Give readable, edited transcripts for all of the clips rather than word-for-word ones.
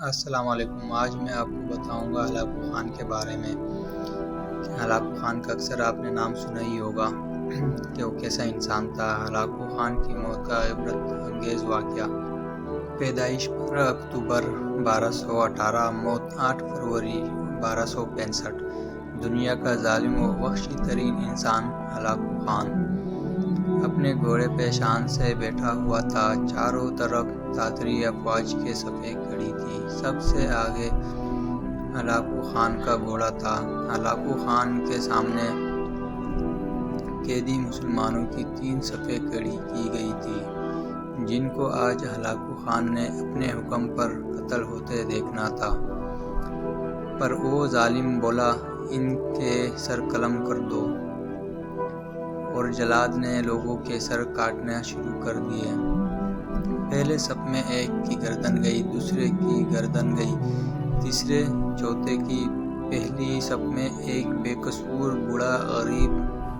السلام علیکم۔ آج میں آپ کو بتاؤں گا ہلاکو خان کے بارے میں۔ ہلاکو خان کا اکثر آپ نے نام سنا ہی ہوگا کہ وہ کیسا انسان تھا۔ ہلاکو خان کی موت کا عبرت انگیز واقعہ: پیدائش 15 اکتوبر 1218، موت 8 فروری 1265۔ دنیا کا ظالم و وحشی ترین انسان ہلاکو خان اپنے گھوڑے پہ شان سے بیٹھا ہوا تھا۔ چاروں طرف تاتری افواج کے صفیں کھڑی تھی۔ سب سے آگے ہلاکو خان کا گھوڑا تھا۔ ہلاکو خان کے سامنے قیدی مسلمانوں کی 3 صفیں کھڑی کی گئی تھی، جن کو آج ہلاکو خان نے اپنے حکم پر قتل ہوتے دیکھنا تھا۔ پر وہ ظالم بولا، ان کے سر قلم کر دو، اور جلاد نے لوگوں کے سر کاٹنا شروع کر دیے۔ پہلے صف میں ایک کی گردن گئی، دوسرے کی گردن گئی، تیسرے چوتھے کی۔ پہلی صف میں ایک بے قصور بوڑھا غریب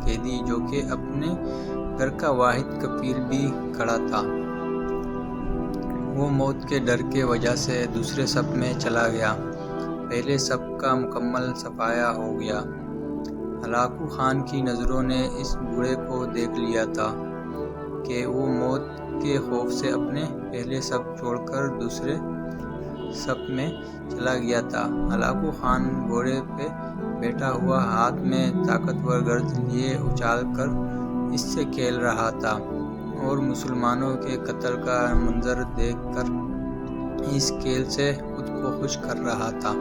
قیدی، جو کہ اپنے گھر کا واحد کفیل بھی کھڑا تھا، وہ موت کے ڈر کے وجہ سے دوسرے صف میں چلا گیا۔ پہلے صف کا مکمل صفایا ہو گیا۔ ہلاکو خان کی نظروں نے اس بوڑھے کو دیکھ لیا تھا کہ وہ موت کے خوف سے اپنے پہلے صف چھوڑ کر دوسرے صف میں چلا گیا تھا۔ ہلاکو خان گھوڑے پہ بیٹھا ہوا، ہاتھ میں طاقتور گرز لیے اچھال کر اس سے کھیل رہا تھا، اور مسلمانوں کے قتل کا منظر دیکھ کر اس کھیل سے خود کو خوش کر رہا تھا۔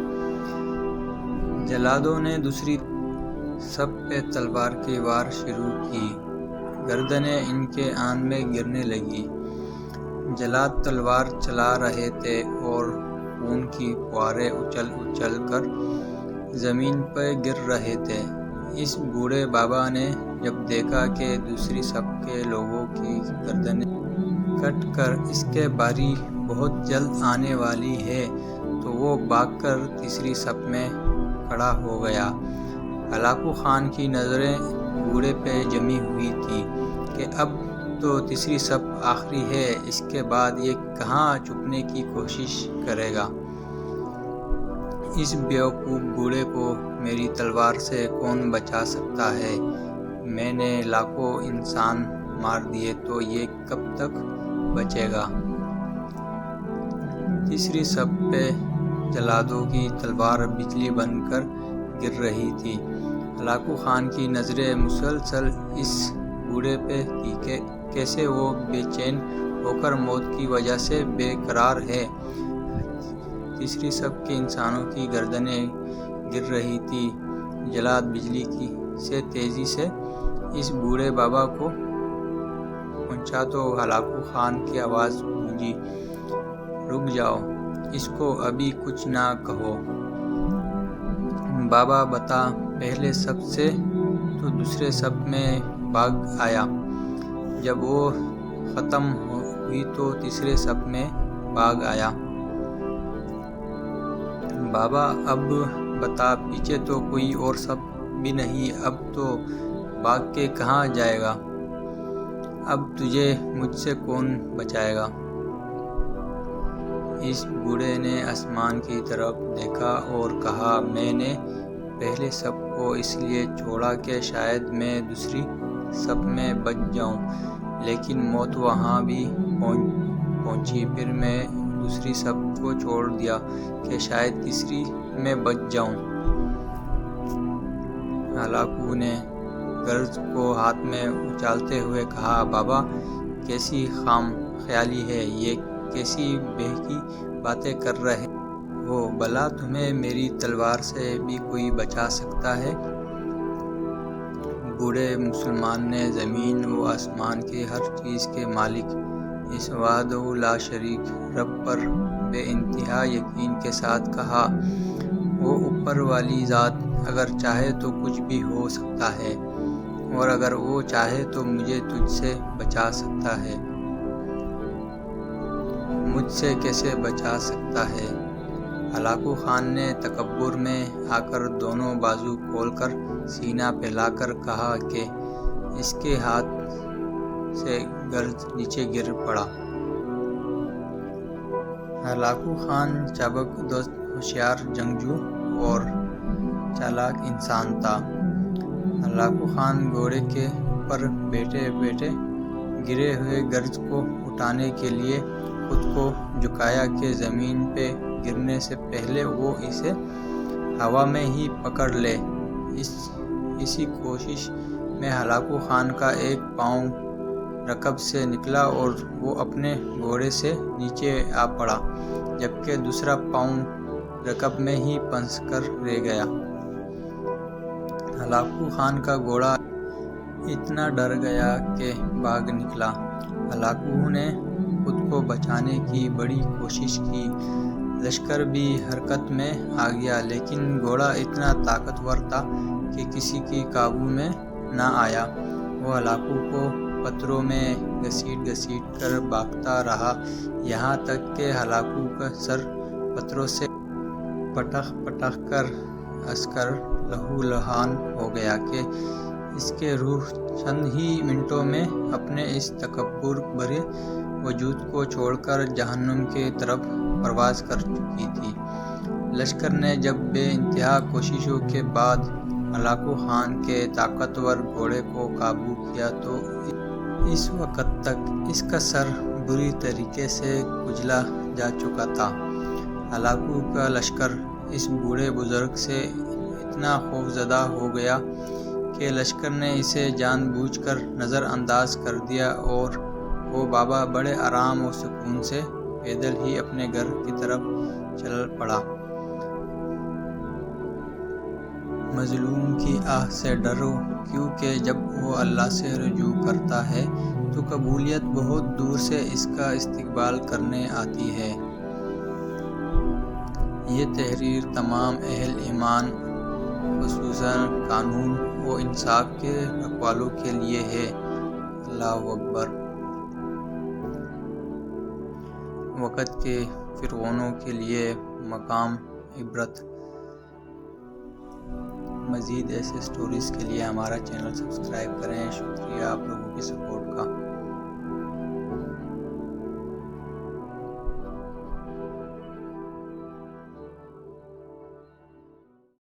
جلادوں نے دوسری صف پہ تلوار کی وار شروع کی۔ گردنیں ان کے آن میں گرنے لگی۔ جلاد تلوار چلا رہے تھے اور خون کی فوارے اچھل اچھل کر زمین پہ گر رہے تھے۔ اس بوڑھے بابا نے جب دیکھا کہ دوسری صف کے لوگوں کی گردنیں کٹ کر اس کے باری بہت جلد آنے والی ہے، تو وہ بھاگ کر تیسری صف میں کھڑا ہو گیا۔ ہلاکو خان کی نظریں بوڑھے پہ جمی ہوئی تھی کہ اب تو تیسری صف آخری ہے، اس کے بعد یہ کہاں چھپنے کی کوشش کرے گا۔ اس بیوقوف بوڑھے کو میری تلوار سے کون بچا سکتا ہے؟ میں نے لاکھوں انسان مار دیے تو یہ کب تک بچے گا؟ تیسری صف پہ جلادوں کی تلوار بجلی بن کر گر رہی تھی۔ ہلاکو خان کی نظریں مسلسل اس بوڑھے پہ تھی کہ کیسے وہ بے چین ہو کر موت کی وجہ سے بے قرار ہے۔ تیسری صف کے انسانوں کی گردنیں گر رہی تھی۔ جلاد بجلی سے تیزی سے اس بوڑھے بابا کو پہنچا تو ہلاکو خان کی آواز گونجی، رک جاؤ، اس کو ابھی کچھ نہ کہو۔ بابا بتا، پہلے صف سے تو دوسرے صف میں بھاگ آیا، جب وہ ختم ہوئی تو تیسرے صف میں بھاگ آیا۔ بابا اب بتا، پیچھے تو کوئی اور صف بھی نہیں، اب تو بھاگ کے کہاں جائے گا؟ اب تجھے مجھ سے کون بچائے گا؟ اس بوڑھے نے آسمان کی طرف دیکھا اور کہا، میں نے پہلے صف کو اس لیے چھوڑا کہ شاید میں دوسری صف میں بچ جاؤں، لیکن موت وہاں بھی پہنچی۔ پھر میں دوسری صف کو چھوڑ دیا کہ شاید تیسری میں بچ جاؤں۔ ہلاکو نے گرز کو ہاتھ میں اچھالتے ہوئے کہا، بابا کیسی خام خیالی ہے، یہ کیسی بہکی باتیں کر رہے ہو؟ بھلا تمہیں میری تلوار سے بھی کوئی بچا سکتا ہے؟ بوڑھے مسلمان نے زمین و آسمان کے ہر چیز کے مالک اس وحدہ لا شریک رب پر بے انتہا یقین کے ساتھ کہا، وہ اوپر والی ذات اگر چاہے تو کچھ بھی ہو سکتا ہے، اور اگر وہ چاہے تو مجھے تجھ سے بچا سکتا ہے۔ مجھ سے کیسے بچا سکتا ہے؟ ہلاکو خان نے تکبر میں آ کر دونوں بازو کھول کر سینہ پھیلا کر کہا کہ اس کے ہاتھ سے گرز نیچے گر پڑا۔ ہلاکو خان چابک دوست، ہوشیار جنگجو اور چالاک انسان تھا۔ ہلاکو خان گھوڑے کے پر بیٹھے بیٹھے گرے ہوئے گرز کو اٹھانے کے لیے خود کو جھکایا کہ زمین پہ گرنے سے پہلے وہ اسے ہوا میں ہی پکڑ لے۔ اسی کوشش میں ہلاکو خان کا ایک پاؤں رکاب سے نکلا اور وہ اپنے گھوڑے سے نیچے آ پڑا، جبکہ دوسرا پاؤں رکاب میں ہی پھنس کر رہ گیا۔ ہلاکو خان کا گھوڑا اتنا ڈر گیا کہ بھاگ نکلا۔ ہلاکو نے خود کو بچانے کی بڑی کوشش کی، لشکر بھی حرکت میں آ گیا، لیکن گھوڑا اتنا طاقتور تھا کہ کسی کی قابو میں نہ آیا۔ وہ ہلاکو کو پتھروں میں گھسیٹ گھسیٹ کر بھاگتا رہا، یہاں تک کہ ہلاکو کا سر پتھروں سے پٹک پٹک کر عسکر لہو لہان ہو گیا کہ اس کی روح چند ہی منٹوں میں اپنے اس تکبر بھرے وجود کو چھوڑ کر جہنم کی طرف پرواز کر چکی تھی۔ لشکر نے جب بے انتہا کوششوں کے بعد ہلاکو خان کے طاقتور گھوڑے کو قابو کیا تو اس وقت تک اس کا سر بری طریقے سے کچلا جا چکا تھا۔ ہلاکو کا لشکر اس بوڑھے بزرگ سے اتنا خوفزدہ ہو گیا کہ لشکر نے اسے جان بوجھ کر نظر انداز کر دیا اور وہ بابا بڑے آرام و سکون سے پیدل ہی اپنے گھر کی طرف چل پڑا۔ مظلوم کی آہ سے ڈرو، کیونکہ جب وہ اللہ سے رجوع کرتا ہے تو قبولیت بہت دور سے اس کا استقبال کرنے آتی ہے۔ یہ تحریر تمام اہل ایمان، خصوصاً قانون و انصاف کے رکھوالوں کے لیے ہے۔ اللہ اکبر۔ وقت کے فرعونوں کے لیے مقام عبرت۔ مزید ایسے سٹوریز کے لیے ہمارا چینل سبسکرائب کریں۔ شکریہ آپ لوگوں کی سپورٹ کا۔